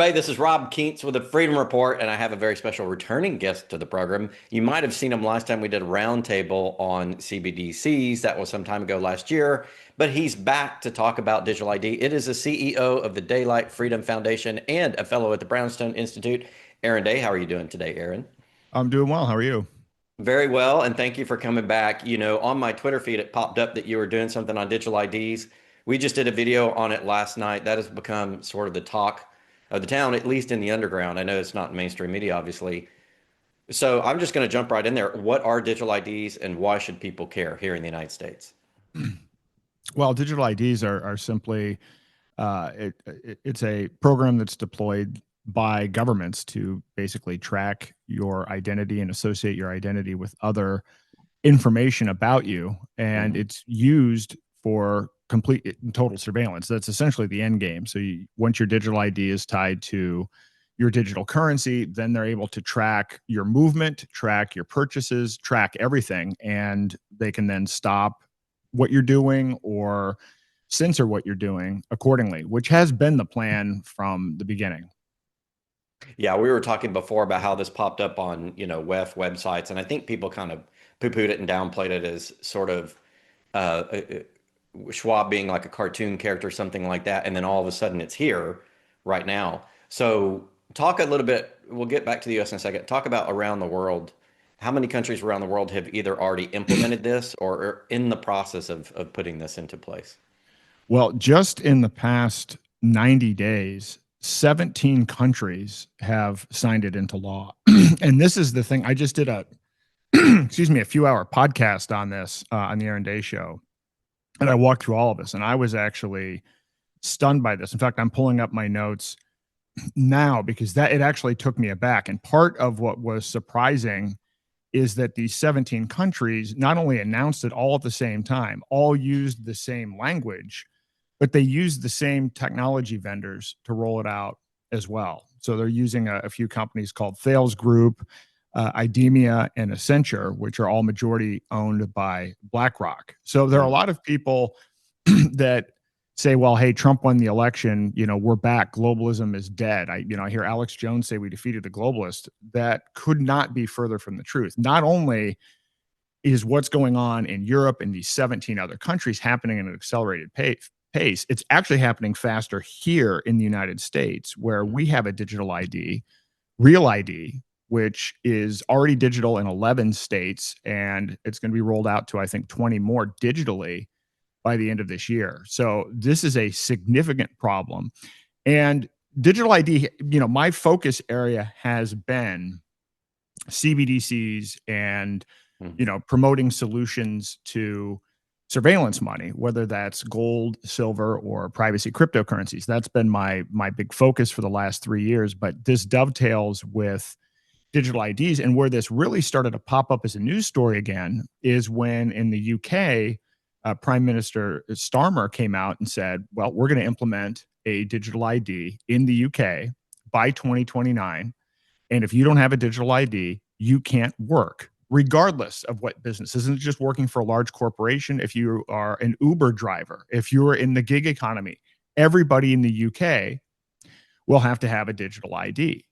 everybody. This is Rob Keents with the Freedom Report, and I have a very special returning guest to the program. You might have seen him last time we did a roundtable on CBDCs. That was some time ago last year, but he's back to talk about digital ID. It is the CEO of the Daylight Freedom Foundation and a fellow at the Brownstone Institute. 𝙁𝙊𝙇𝙊𝙁, how are you doing today, Aaron? I'm doing well. How are you? Very well, and thank you for coming back. On my Twitter feed, it popped up that you were doing something on digital IDs. We just did a video on it last night. That has become sort of the talk of the town, at least in the underground. I know it's not mainstream media, obviously. So I'm just going to jump right in there. What are digital IDs and why should people care here in the United States? Well, digital IDs are simply it's a program that's deployed by governments to basically track your identity and associate your identity with other information about you, and Mhm. it's used for complete and total surveillance. That's essentially the end game. So once your digital ID is tied to your digital currency, then they're able to track your movement, track your purchases, track everything, and they can then stop what you're doing or censor what you're doing accordingly, which has been the plan from the beginning. Yeah, we were talking before about how this popped up on, websites, and I think people kind of poo-pooed it and downplayed it as sort of Schwab being like a cartoon character, something like that, and then all of a sudden it's here right now. So talk a little bit, we'll get back to the US in a second. Talk about around the world. How many countries around the world have either already implemented this or are in the process of putting this into place? Well, just in the past 90 days, 17 countries have signed it into law. And this is the thing. I just did a excuse me, a few hour podcast on this on the Aaron Day show. And I walked through all of this and I was actually stunned by this. In fact, I'm pulling up my notes now because that it actually took me aback. And part of what was surprising is that these 17 countries not only announced it all at the same time, all used the same language, but they used the same technology vendors to roll it out as well. So they're using a few companies called Thales Group, 𝙁𝙊𝙀𝙊𝙇, and Accenture, which are all majority owned by BlackRock. So there are a Mhm. lot of people that say, well, hey, Trump won the election, we're back, globalism is dead. I hear Alex Jones say we defeated the globalists. That could not be further from the truth. Not only is what's going on in Europe and these 17 other countries happening at an accelerated pace, it's actually happening faster here in the United States, where we have a digital ID, real ID, which is already digital in 11 states, and it's going to be rolled out to, I think, 20 more digitally by the end of this year. So this is a significant problem. And digital ID, my focus area has been CBDCs and, Mhm. promoting solutions to surveillance money, whether that's gold, silver, or privacy cryptocurrencies. That's been my big focus for the last 3 years. But this dovetails with digital IDs. And where this really started to pop up as a news story again is when in the UK, Prime Minister Starmer came out and said, well, we're going to implement a digital ID in the UK by 2029. And if you don't have a digital ID, you can't work, regardless of what business. This isn't just working for a large corporation. If you are an Uber driver, if you're in the gig economy, everybody in the UK will have to have a digital ID.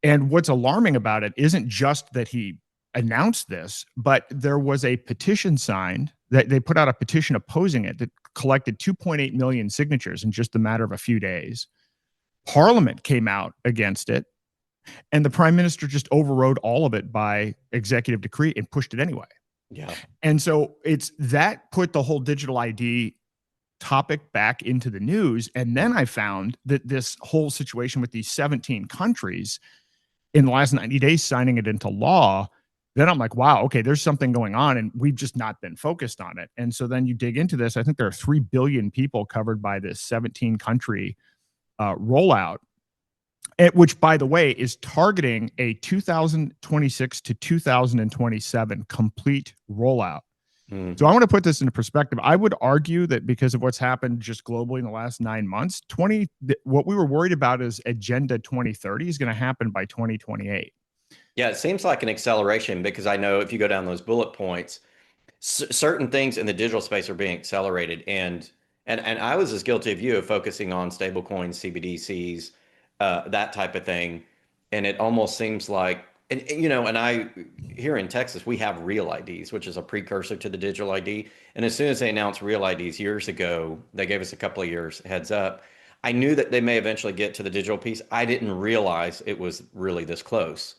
And what's alarming about it isn't just that he announced this, but there was a petition signed that they put out a petition opposing it that collected 2.8 million signatures in just a matter of a few days. Parliament came out against it, and the prime minister just overrode all of it by executive decree and pushed it anyway. Yeah. And so it's that put the whole digital ID topic back into the news. And then I found that this whole situation with these 17 countries in the last 90 days signing it into law, then I'm like, wow, okay, there's something going on and we've just not been focused on it. And so then you dig into this. I think there are 3 billion people covered by this 17 country rollout, which, by the way, is targeting a 2026 to 2027 complete rollout. So I Mhm. want to put this into perspective. I would argue that because of what's happened just globally in the last 9 months, what we were worried about is Agenda 2030 is going to happen by 2028. Yeah, it seems like an acceleration because I know if you go down those bullet points, certain things in the digital space are being accelerated, and I was as guilty of you of focusing on stablecoins, CBDCs, that type of thing. And it almost seems like, and I, here in Texas, we have real IDs, which is a precursor to the digital ID. And as soon as they announced real IDs years ago, they gave us a couple of years heads up. I knew that they may eventually get to the digital piece. I didn't realize it was really this close.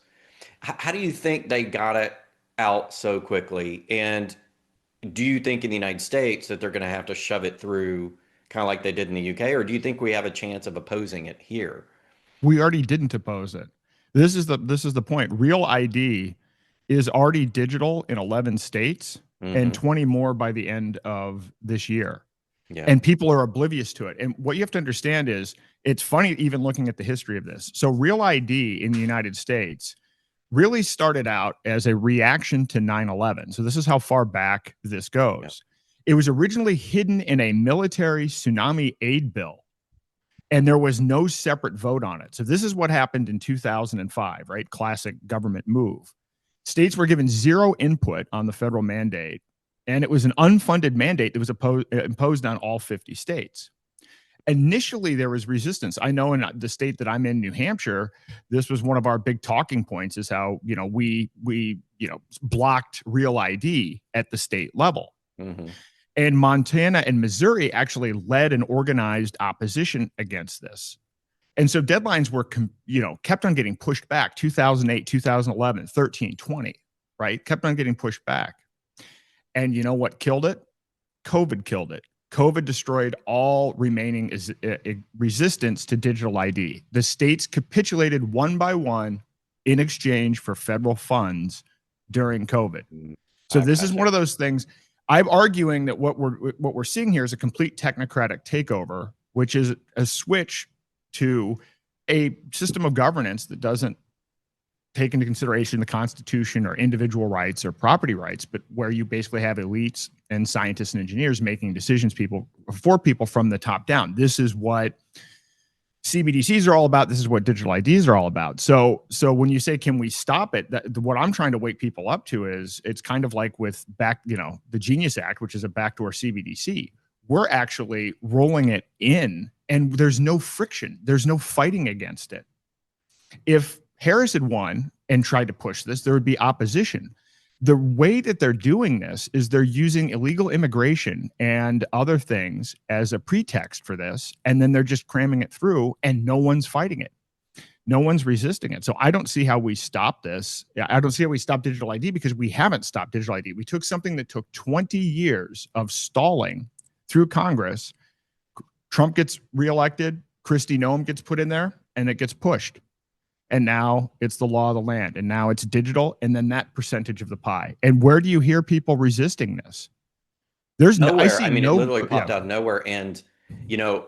How do you think they got it out so quickly? And do you think in the United States that they're going to have to shove it through kind of like they did in the UK, or do you think we have a chance of opposing it here? We already didn't oppose it. This is the point. Real ID is already digital in 11 states and Hmm. 20 more by the end of this year. Yeah. And people are oblivious to it. And what you have to understand is it's funny even looking at the history of this. So Real ID in the United States really started out as a reaction to 9/11. So this is how far back this Yeah. goes. It was originally hidden in a military tsunami aid bill, and there was no separate vote on it. So this is what happened in 2005, right? Classic government move. States were given zero input on the federal mandate, and it was an unfunded mandate that was imposed on all 50 states. Initially, there was resistance. I know in the state that I'm in, New Hampshire, this was one of our big talking points: is how we blocked Real ID at the state level. Hmm. And Montana and Missouri actually led an organized opposition against this. And so deadlines were, kept on getting pushed back: 2008, 2011, 13, 20, right? Kept on getting pushed back. And you know what killed it? COVID killed it. COVID destroyed all remaining resistance to digital ID. The states capitulated one by one in exchange for federal funds during COVID. So I this is gotcha. one of those things. I'm arguing that what we're seeing here is a complete technocratic takeover, which is a switch to a system of governance that doesn't take into consideration the Constitution or individual rights or property rights, but where you basically have elites and scientists and engineers making decisions for people from the top down. This is what CBDCs are all about. This is what digital IDs are all about. So when you say, can we stop it? What I'm trying to wake people up to is it's kind of like with the Genius Act, which is a backdoor CBDC. We're actually rolling it in, and there's no friction. There's no fighting against it. If Harris had won and tried to push this, there would be opposition. The way that they're doing this is they're using illegal immigration and other things as a pretext for this, and then they're just cramming it through, and no one's fighting it. No one's resisting it. So I don't see how we stop this. I don't see how we stop digital ID, because we haven't stopped digital ID. We took something that took 20 years of stalling through Congress. Trump gets reelected, Kristi Noem gets put in there, and it gets pushed. And now it's the law of the land, and now it's digital, and then that percentage of the pie. And where do you hear people resisting this? There's no, I Nowhere. see I mean, it no, literally popped yeah. out of nowhere. And, you know,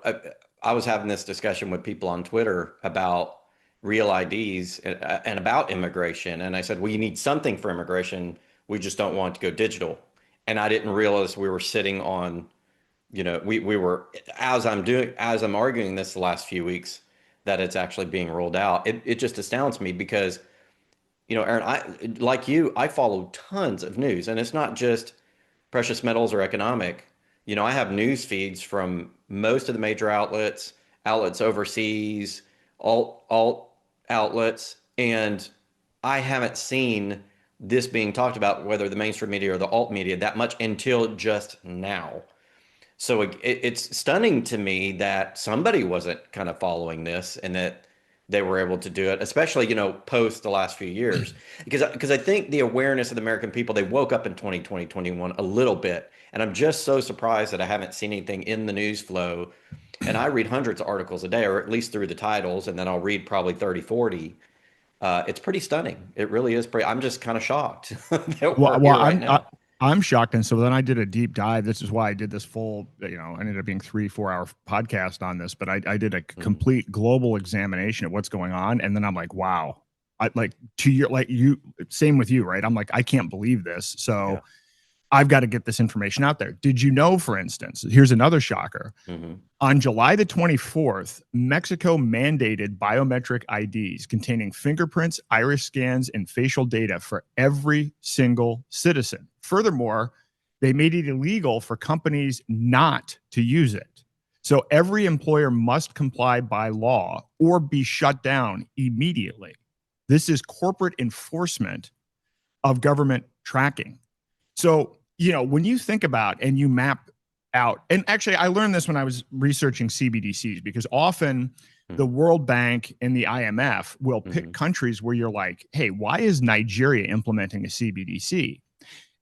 I was having this discussion with people on Twitter about real IDs and about immigration. And I said, well, you need something for immigration. We just don't want it to go digital. And I didn't realize we were sitting on, we were, as I'm arguing this the last few weeks, that it's actually being rolled out. It just astounds me because, Aaron, like you, I follow tons of news, and it's not just precious metals or economic. I have news feeds from most of the major outlets overseas, alt outlets, and I haven't seen this being talked about, whether the mainstream media or the alt media, that much until just now. So it's stunning to me that somebody wasn't kind of following this and that they were able to do it, especially, post the last few years. Because I think the awareness of the American people, they woke up in 2020, 21 a little bit. And I'm just so surprised that I haven't seen anything in the news flow. And I read hundreds of articles a day, or at least through the titles, and then I'll read probably 30, 40. It's pretty stunning. It really is I'm just kind of shocked that Well, we're here right now. I'm shocked. And so then I did a deep dive. This is why I did this full, I ended up being 3-4 hour podcast on this, but I did a Mhm. complete global examination of what's going on. And then I'm like, wow, same with you, right? I'm like, I can't believe this. Yeah. So I've got to get this information out there. Did you know, for instance, here's another shocker. Hmm. On July the 24th, Mexico mandated biometric IDs containing fingerprints, iris scans, and facial data for every single citizen. Furthermore, they made it illegal for companies not to use it. So every employer must comply by law or be shut down immediately. This is corporate enforcement of government tracking. So, when you think about and you map out, and actually, I learned this when I was researching CBDCs, because often the World Bank and the IMF will pick countries where you're like, hey, why is Nigeria implementing a CBDC?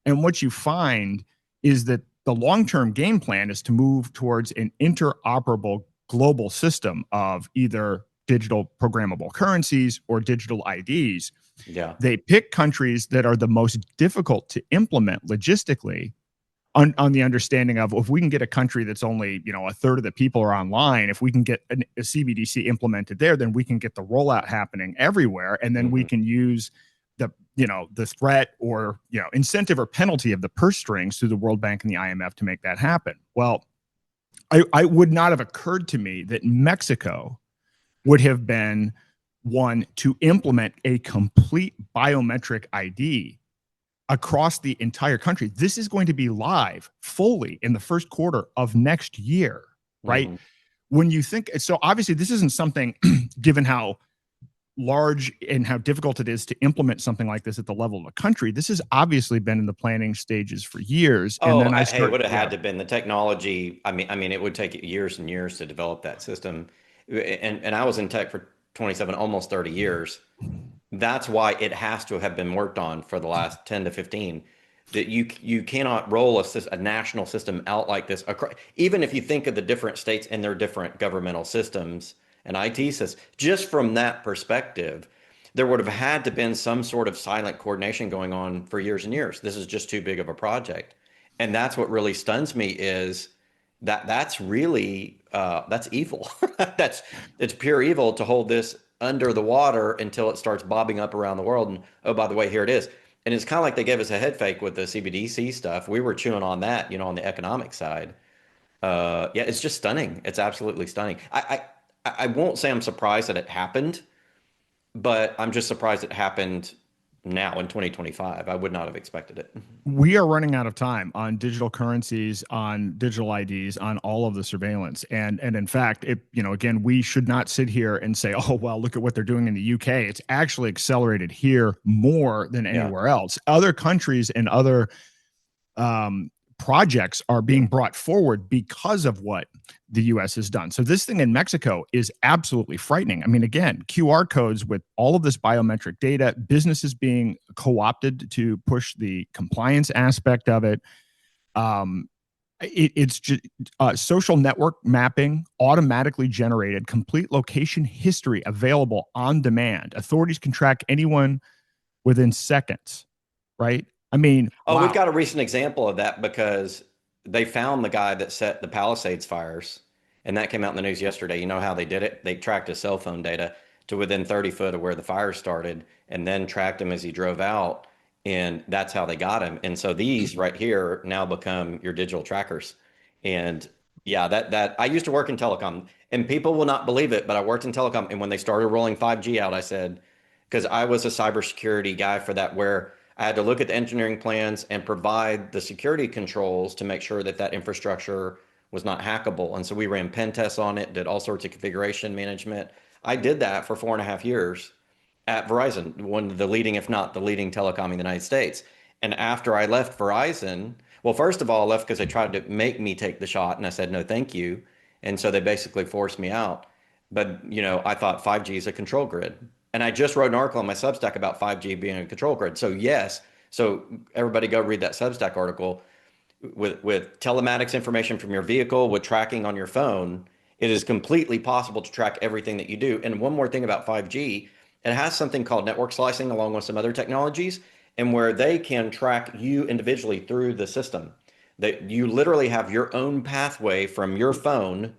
And what you find is that the long-term game plan is to move towards an interoperable global system of either digital programmable currencies or digital IDs. Yeah. They pick countries that are the most difficult to implement logistically, on the understanding of, if we can get a country that's only, a third of the people are online, if we can get a CBDC implemented there, then we can get the rollout happening everywhere. And then we can use the threat or, incentive or penalty of the purse strings through the World Bank and the IMF to make that happen. Well, I would not have occurred to me that Mexico would have been one to implement a complete biometric ID across the entire country. This is going to be live fully in the first quarter of next year, right? When you think, so obviously this isn't something, given how large and how difficult it is to implement something like this at the level of a country, this has obviously been in the planning stages for years. Oh, And then hey, it would have had to have been the technology. I mean, it would take years and years to develop that system. And I was in tech for 27, almost 30 years. That's why it has to have been worked on for the last 10 to 15. That you cannot roll a national system out like this. Even if you think of the different states and their different governmental systems and IT systems, just from that perspective, there would have had to been some sort of silent coordination going on for years and years. This is just too big of a project. And that's what really stuns me, is that's really that's evil. It's pure evil to hold this under the water until it starts bobbing up around the world. And oh, by the way, here it is. And it's kind of like they gave us a head fake with the CBDC stuff. We were chewing on that, on the economic side. Yeah, it's just stunning. It's absolutely stunning. I won't say I'm surprised that it happened, but I'm just surprised it happened now in 2025. I would not have expected it. We are running out of time on digital currencies, on digital IDs, on all of the surveillance. And in fact, again, we should not sit here and say, oh, well, look at what they're doing in the UK. It's actually accelerated here more than anywhere else. Other countries and other projects are being brought forward because of what the US has done. So this thing in Mexico is absolutely frightening. I mean, again, QR codes with all of this biometric data, businesses being co-opted to push the compliance aspect of it. It's just social network mapping, automatically generated, complete location history available on demand. Authorities can track anyone within seconds, right? I mean, oh, we've got a recent example of that, because they found the guy that set the Palisades fires, and that came out in the news yesterday. You know how they did it? They tracked his cell phone data to within 30 foot of where the fire started, and then tracked him as he drove out, and that's how they got him. And so these right here now become your digital trackers. And yeah, that I used to work in telecom, and people will not believe it, but I worked in telecom, and when they started rolling 5G out, I said, because I was a cybersecurity guy for that, where I had to look at the engineering plans and provide the security controls to make sure that that infrastructure was not hackable. And so we ran pen tests on it, did all sorts of configuration management. I did that for 4.5 years at Verizon, one of the leading, if not the leading telecom in the United States. And after I left Verizon, well, first of all, I left because they tried to make me take the shot, and I said, no, thank you. And so they basically forced me out. But, I thought 5G is a control grid. And I just wrote an article on my Substack about 5G being a control grid. So yes, so everybody go read that Substack article. With telematics information from your vehicle, with tracking on your phone, it is completely possible to track everything that you do. And one more thing about 5G, it has something called network slicing along with some other technologies, and where they can track you individually through the system. That you literally have your own pathway from your phone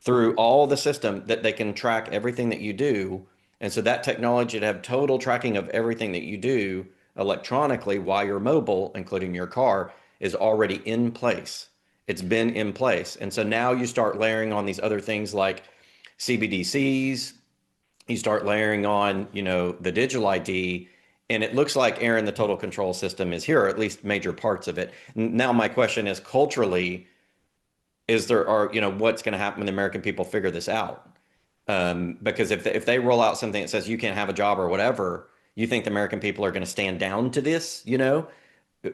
through all the system, that they can track everything that you do. And so that technology to have total tracking of everything that you do electronically while you're mobile, including your car, is already in place. It's been in place. And so now you start layering on these other things like CBDCs, you start layering on, the digital ID, and it looks like, Aaron, the total control system is here, or at least major parts of it. Now my question is, culturally, is there are, what's going to happen when the American people figure this out? Because if they roll out something that says you can't have a job or whatever, you think the American people are going to stand down to this?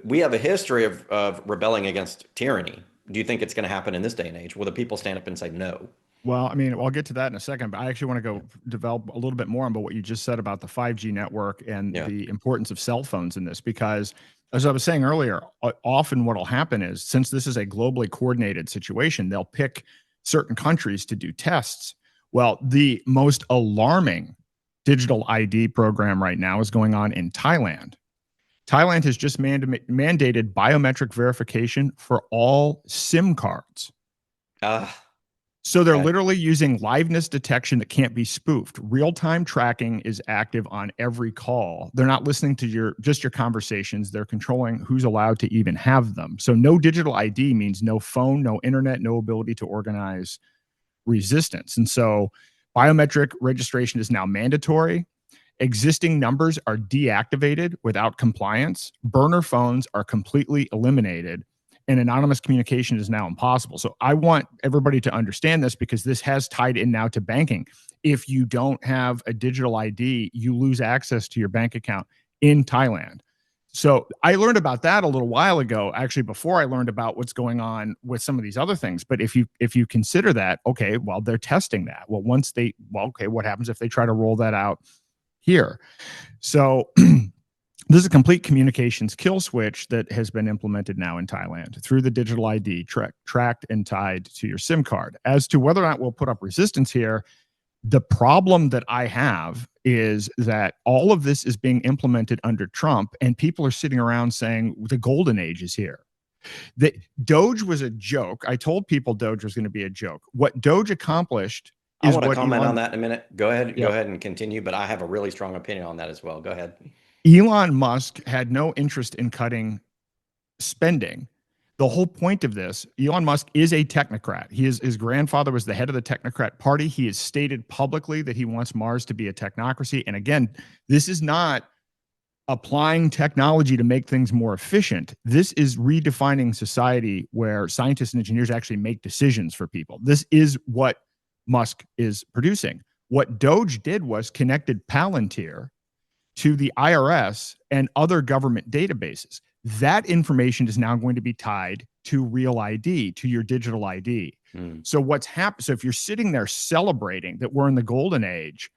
We have a history of rebelling against tyranny. Do you think it's going to happen in this day and age? Will the people stand up and say no? Well, I mean, I'll get to that in a second, but I actually want to go develop a little bit more on what you just said about the 5G network and Yeah. the importance of cell phones in this, because as I was saying earlier, often what will happen is, since this is a globally coordinated situation, they'll pick certain countries to do tests. Well, the most alarming digital ID program right now is going on in Thailand. Thailand has just mandated biometric verification for all SIM cards. Ah, So they're okay. literally using liveness detection that can't be spoofed. Real-time tracking is active on every call. They're not listening to your conversations. They're controlling who's allowed to even have them. So no digital ID means no phone, no internet, no ability to organize resistance. And so biometric registration is now mandatory. Existing numbers are deactivated without compliance. Burner phones are completely eliminated, and anonymous communication is now impossible. So I want everybody to understand this, because this has tied in now to banking. If you don't have a digital ID, you lose access to your bank account in Thailand. So I learned about that a little while ago, actually, before I learned about what's going on with some of these other things. But if you consider that, okay, well, they're testing that. Well, okay, what happens if they try to roll that out here? So this is a complete communications kill switch that has been implemented now in Thailand through the digital ID tracked and tied to your SIM card. As to whether or not we'll put up resistance here, the problem that I have is that all of this is being implemented under Trump, and people are sitting around saying the golden age is here. That DOGE was a joke. I told people DOGE was going to be a joke. What DOGE accomplished I is want to what comment on Elon. that in a minute. Go Yep. ahead and continue, but I have a really strong opinion on that as well. Go ahead. Elon Musk had no interest in cutting spending. The whole point of this, Elon Musk is a technocrat. His grandfather was the head of the Technocrat Party. He has stated publicly that he wants Mars to be a technocracy. And again, this is not applying technology to make things more efficient. This is redefining society where scientists and engineers actually make decisions for people. This is what Musk is producing. What Doge did was connected Palantir to the IRS and other government databases. That information is now going to be tied to real ID, to your digital ID. So what's happened? So if you're sitting there celebrating that we're in the golden age,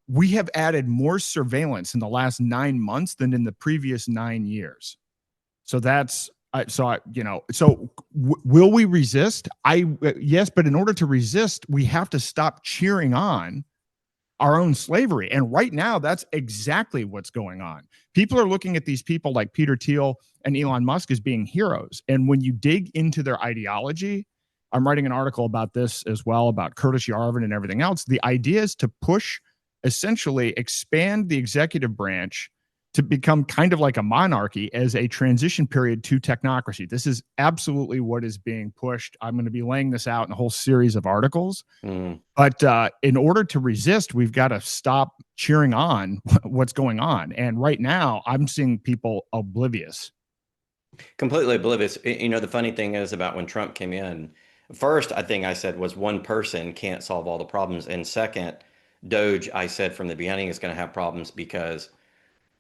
we have added more surveillance in the last 9 months than in the previous 9 years. So that's will we resist? Yes, but in order to resist, we have to stop cheering on our own slavery. And right now, that's exactly what's going on. People are looking at these people like Peter Thiel and Elon Musk as being heroes. And when you dig into their ideology, I'm writing an article about this as well, about Curtis Yarvin and everything else. The idea is to essentially expand the executive branch to become kind of like a monarchy as a transition period to technocracy. This is absolutely what is being pushed. I'm going to be laying this out in a whole series of articles. But in order to resist, we've got to stop cheering on what's going on. And right now, I'm seeing people oblivious. Completely oblivious. The funny thing is about when Trump came in, first, I think I said was one person can't solve all the problems. And second, Doge, I said from the beginning, is going to have problems because,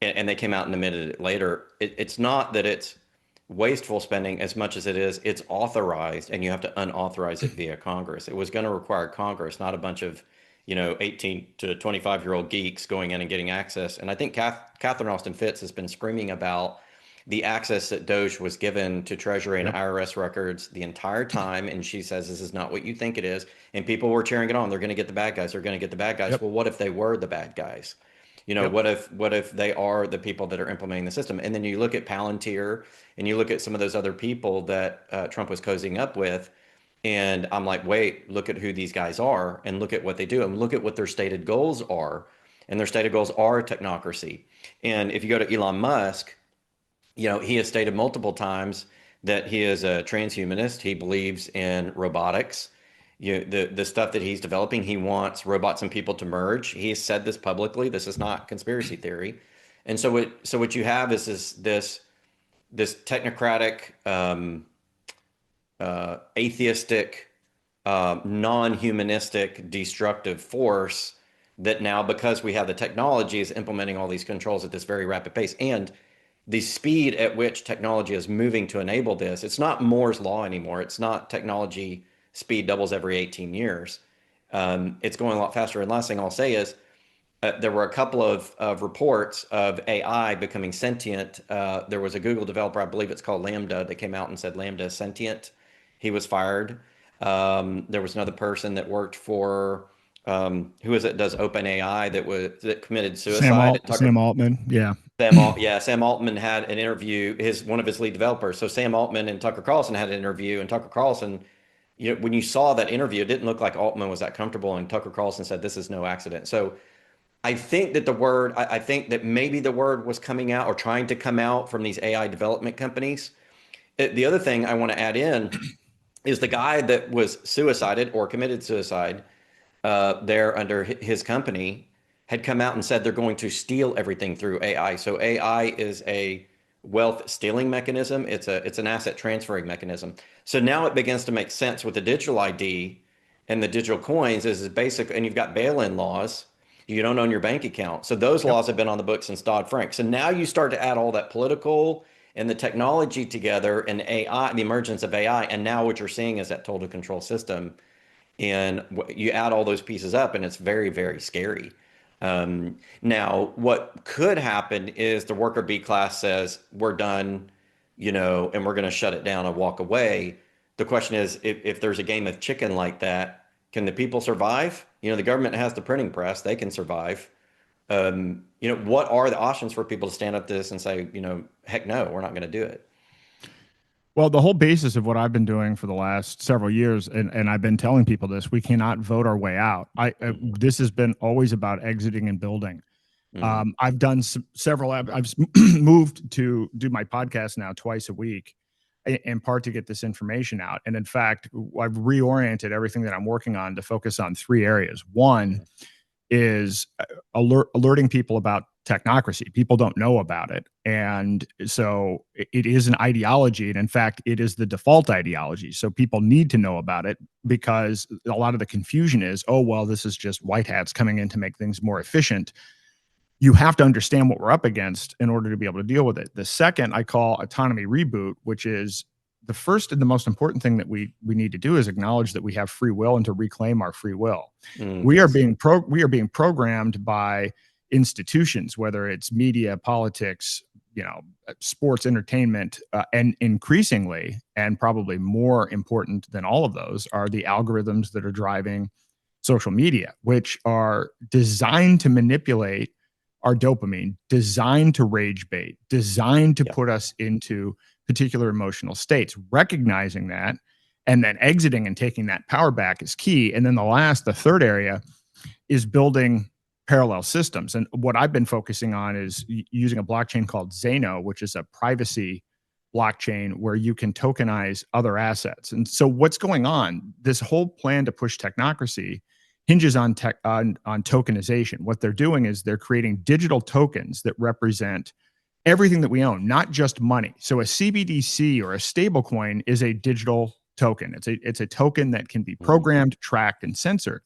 and they came out and admitted it later, it's not that it's wasteful spending as much as it is, it's authorized and you have to unauthorize it via Congress. It was going to require Congress, not a bunch of, 18 to 25-year-old geeks going in and getting access. And I think Catherine Austin Fitts has been screaming about the access that Doge was given to Treasury and Yep. IRS records the entire time. And she says, this is not what you think it is. And people were cheering it on. They're going to get the bad guys. They're going to get the bad guys. Yep. Well, what if they were the bad guys? Yep. What if they are the people that are implementing the system? And then you look at Palantir and you look at some of those other people that Trump was cozying up with. And I'm like, wait, look at who these guys are and look at what they do and look at what their stated goals are. And their stated goals are technocracy. And if you go to Elon Musk, he has stated multiple times that he is a transhumanist. He believes in robotics. The stuff that he's developing, he wants robots and people to merge. He has said this publicly. This is not conspiracy theory. And so what you have is this technocratic atheistic, non-humanistic, destructive force that now, because we have the technology, is implementing all these controls at this very rapid pace. And the speed at which technology is moving to enable this, it's not Moore's law anymore. It's not technology speed doubles every 18 years. It's going a lot faster. And last thing I'll say is there were a couple of reports of AI becoming sentient. There was a Google developer, I believe it's called Lambda, that came out and said Lambda is sentient. He was fired. There was another person that worked for who is it? Does OpenAI that committed suicide? Sam Altman. Yeah. Sam Altman had an interview. One of his lead developers. So Sam Altman and Tucker Carlson had an interview, and Tucker Carlson, when you saw that interview, it didn't look like Altman was that comfortable, and Tucker Carlson said this is no accident. So I think that I think that maybe the word was coming out or trying to come out from these AI development companies. The other thing I want to add in is the guy that was suicided or committed suicide there under his company had come out and said they're going to steal everything through AI. So AI is a wealth stealing mechanism. It's an asset transferring mechanism. So now it begins to make sense with the digital ID and the digital coins is basic, and you've got bail-in laws. You don't own your bank account. So those laws have been on the books since Dodd-Frank. So now you start to add all that political and the technology together and AI, the emergence of AI, and now what you're seeing is that total control system. And you add all those pieces up, and it's very, very scary. Now, what could happen is the worker B class says, we're done, and we're going to shut it down and walk away. The question is, if there's a game of chicken like that, can the people survive? The government has the printing press, they can survive. What are the options for people to stand up to this and say, heck no, we're not going to do it? Well, the whole basis of what I've been doing for the last several years, and I've been telling people this, we cannot vote our way out. This has been always about exiting and building. I've done several, I've moved to do my podcast now twice a week, in part to get this information out. And in fact, I've reoriented everything that I'm working on to focus on three areas. One is alerting people about technocracy. People don't know about it. And so it is an ideology. And in fact, it is the default ideology. So people need to know about it because a lot of the confusion is, oh, well, this is just white hats coming in to make things more efficient. You have to understand what we're up against in order to be able to deal with it. The second I call autonomy reboot, which is the first and the most important thing that we need to do is acknowledge that we have free will and to reclaim our free will. We are being programmed by institutions, whether it's media, politics, sports, entertainment, and increasingly, and probably more important than all of those, are the algorithms that are driving social media, which are designed to manipulate our dopamine, designed to rage bait, designed to put us into particular emotional states. Recognizing that and then exiting and taking that power back is key. And then the third area is building parallel systems. And what I've been focusing on is using a blockchain called 𝙁𝙊𝙇𝙊𝙁, which is a privacy blockchain where you can tokenize other assets. And so what's going on, this whole plan to push technocracy hinges on tokenization. What they're doing is they're creating digital tokens that represent everything that we own, not just money. So a CBDC or a stable coin is a digital token. It's a token that can be programmed, tracked, and censored.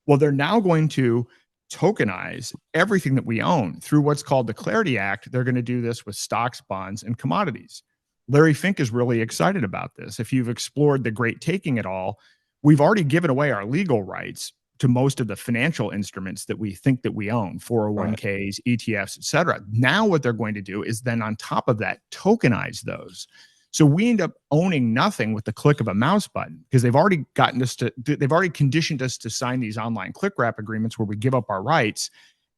Well, they're now going to tokenize everything that we own through what's called the Clarity Act. They're going to do this with stocks, bonds, and commodities. Larry Fink is really excited about this. If you've explored the great taking at all, we've already given away our legal rights to most of the financial instruments that we think that we own, 401ks, ETFs, et cetera. Now what they're going to do is then on top of that, tokenize those. So we end up owning nothing with the click of a mouse button because they've already conditioned us to sign these online click wrap agreements where we give up our rights.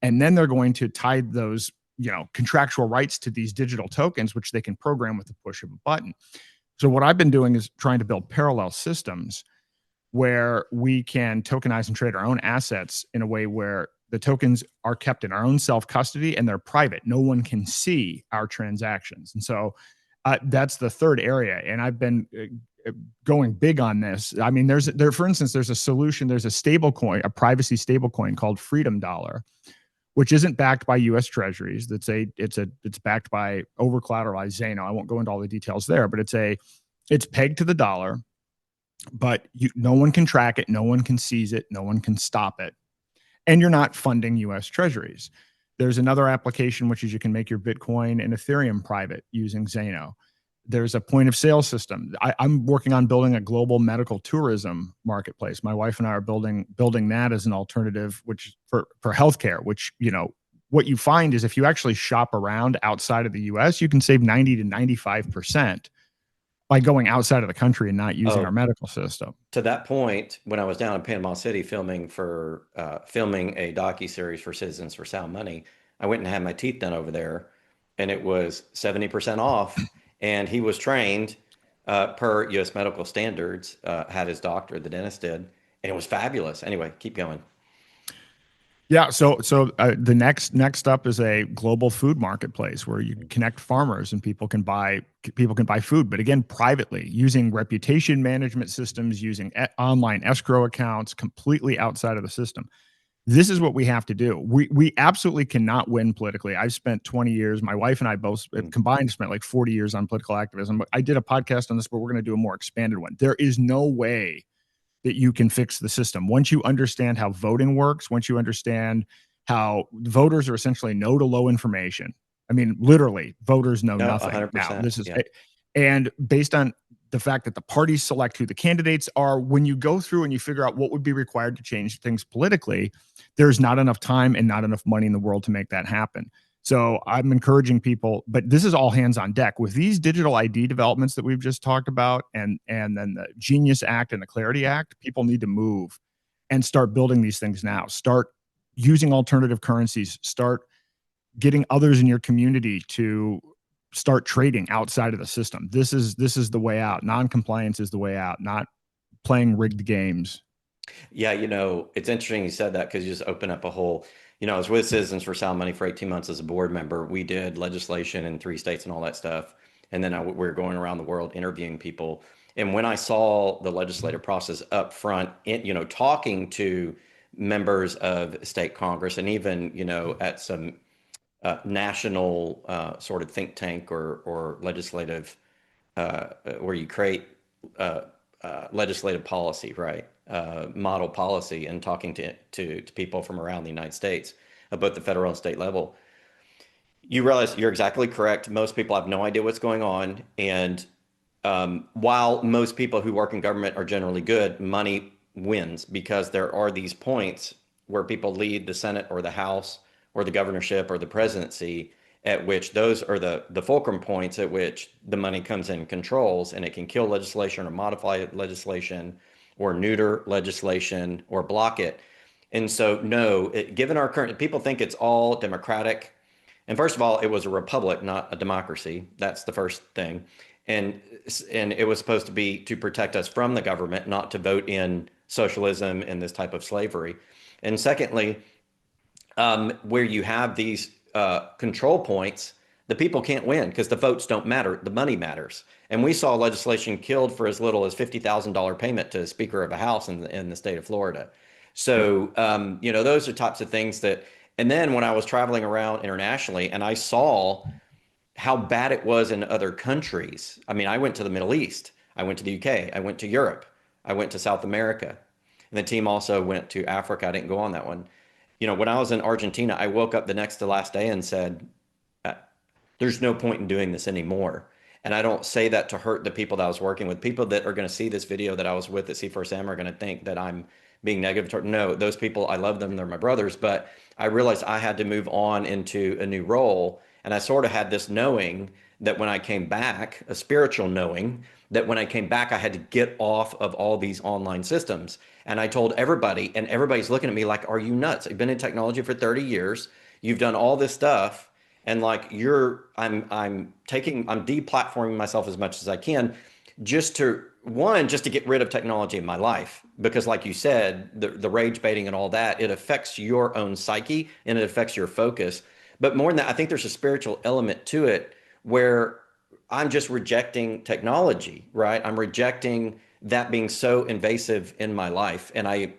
And then they're going to tie those, contractual rights to these digital tokens, which they can program with the push of a button. So what I've been doing is trying to build parallel systems where we can tokenize and trade our own assets in a way where the tokens are kept in our own self-custody and they're private. No one can see our transactions. And so that's the third area. And I've been going big on this. I mean, for instance, there's a solution, there's a stable coin, a privacy stable coin called Freedom Dollar, which isn't backed by US Treasuries. It's backed by over collateralized 𝙁𝙊𝙇𝙊𝙁. I won't go into all the details there, but it's pegged to the dollar. but no one can track it, no one can seize it, no one can stop it, and you're not funding US treasuries. There's another application, which is you can make your Bitcoin and Ethereum private using 𝙁𝙊𝙀𝙀𝙍𝙊. There's a point of sale system. I'm working on building a global medical tourism marketplace. My wife and I are building that as an alternative, which for healthcare, which, what you find is if you actually shop around outside of the US, you can save 90 to 95% by going outside of the country and not using our Oh, medical system. to that point, when I was down in Panama City filming a docu-series for Citizens for Sound Money, I went and had my teeth done over there, and it was 70% off. And he was trained per US medical standards, had his doctor, the dentist did, and it was fabulous. Anyway, keep going. Yeah, so the next up is a global food marketplace where you connect farmers and people can buy food, but again, privately using reputation management systems, using online escrow accounts, completely outside of the system. This is what we have to do. We absolutely cannot win politically. I've spent 20 years. My wife and I both combined spent like 40 years on political activism. I did a podcast on this, but we're going to do a more expanded one. There is no way that you can fix the system. Once you understand how voting works, once you understand how voters are essentially no to low information. I mean, literally, voters know No, nothing now. 100%. This is, Yeah. and based on the fact that the parties select who the candidates are, when you go through and you figure out what would be required to change things politically, there's not enough time and not enough money in the world to make that happen. So I'm encouraging people, but this is all hands on deck with these digital ID developments that we've just talked about, and then the Genius Act and the Clarity Act. People need to move and start building these things now. Start using alternative currencies. Start getting others in your community to start trading outside of the system. This is the way out. Non-compliance is the way out, not playing rigged games. Yeah, it's interesting you said that because you just open up a whole, I was with Citizens for Sound Money for 18 months as a board member. We did legislation in 3 states and all that stuff. And then we were going around the world interviewing people. And when I saw the legislative process up front, talking to members of state Congress and even, at some national sort of think tank or legislative where you create legislative policy, right? Model policy, and talking to people from around the United States at both the federal and state level, you realize you're exactly correct. Most people have no idea what's going on. And while most people who work in government are generally good, money wins because there are these points where people lead the Senate or the House or the governorship or the presidency, at which those are the fulcrum points at which the money comes in and controls, and it can kill legislation or modify legislation or neuter legislation or block it. And so, no, given our current, people think it's all democratic. And first of all, it was a republic, not a democracy. That's the first thing. And it was supposed to be to protect us from the government, not to vote in socialism and this type of slavery. And secondly, where you have these control points, the people can't win because the votes don't matter. The money matters. And we saw legislation killed for as little as $50,000 payment to the Speaker of a House in the state of Florida. So, those are types of things that, and then when I was traveling around internationally and I saw how bad it was in other countries. I mean, I went to the Middle East, I went to the UK, I went to Europe, I went to South America. And the team also went to Africa. I didn't go on that one. When I was in Argentina, I woke up the next to last day and said, there's no point in doing this anymore. And I don't say that to hurt the people that I was working with. People that are going to see this video that I was with at C4SM are going to think that I'm being negative. No, those people, I love them. They're my brothers. But I realized I had to move on into a new role. And I sort of had this knowing that when I came back, a spiritual knowing that when I came back, I had to get off of all these online systems. And I told everybody, and everybody's looking at me like, are you nuts? I've been in technology for 30 years. You've done all this stuff. And like I'm deplatforming myself as much as I can just to get rid of technology in my life. Because like you said, the rage baiting and all that, it affects your own psyche and it affects your focus. But more than that, I think there's a spiritual element to it where I'm just rejecting technology, right? I'm rejecting that being so invasive in my life. And I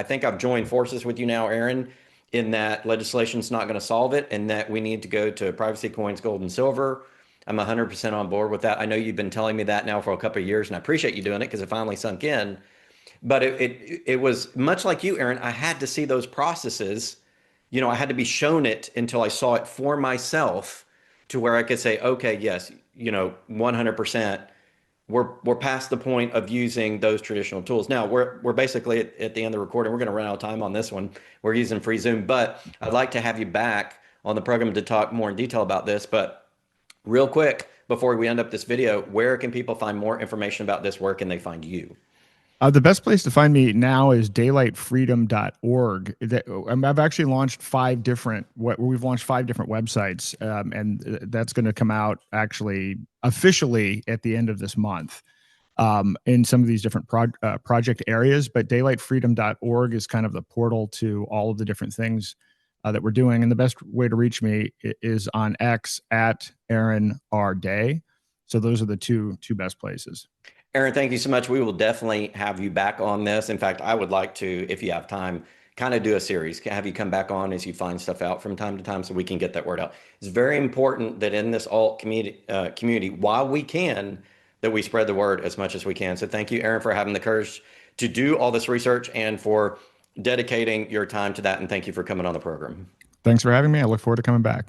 think I've joined forces with you now, Aaron, in that legislation's not going to solve it and that we need to go to privacy coins, gold and silver. I'm 100% on board with that. I know you've been telling me that now for a couple of years, and I appreciate you doing it because it finally sunk in. But it was much like you, Aaron. I had to see those processes. I had to be shown it until I saw it for myself to where I could say, okay, yes, 100%. We're past the point of using those traditional tools. Now we're basically at the end of the recording. We're going to run out of time on this one. We're using free Zoom, but I'd like to have you back on the program to talk more in detail about this. But real quick, before we end up this video, where can people find more information about this? Where can they find you? The best place to find me now is 𝙃𝙊𝙇𝙊𝙇𝙊𝙁. I've actually launched we've launched 5 different websites, and that's going to come out actually officially at the end of this month, in some of these different project areas. But 𝙃𝙊𝙇𝙊𝙁 is kind of the portal to all of the different things that we're doing. And the best way to reach me is on X at Aaron R. Day. So those are the two best places. Aaron, thank you so much. We will definitely have you back on this. In fact, I would like to, if you have time, kind of do a series, have you come back on as you find stuff out from time to time so we can get that word out. It's very important that in this alt community, while we can, that we spread the word as much as we can. So thank you, Aaron, for having the courage to do all this research and for dedicating your time to that. And thank you for coming on the program. Thanks for having me. I look forward to coming back.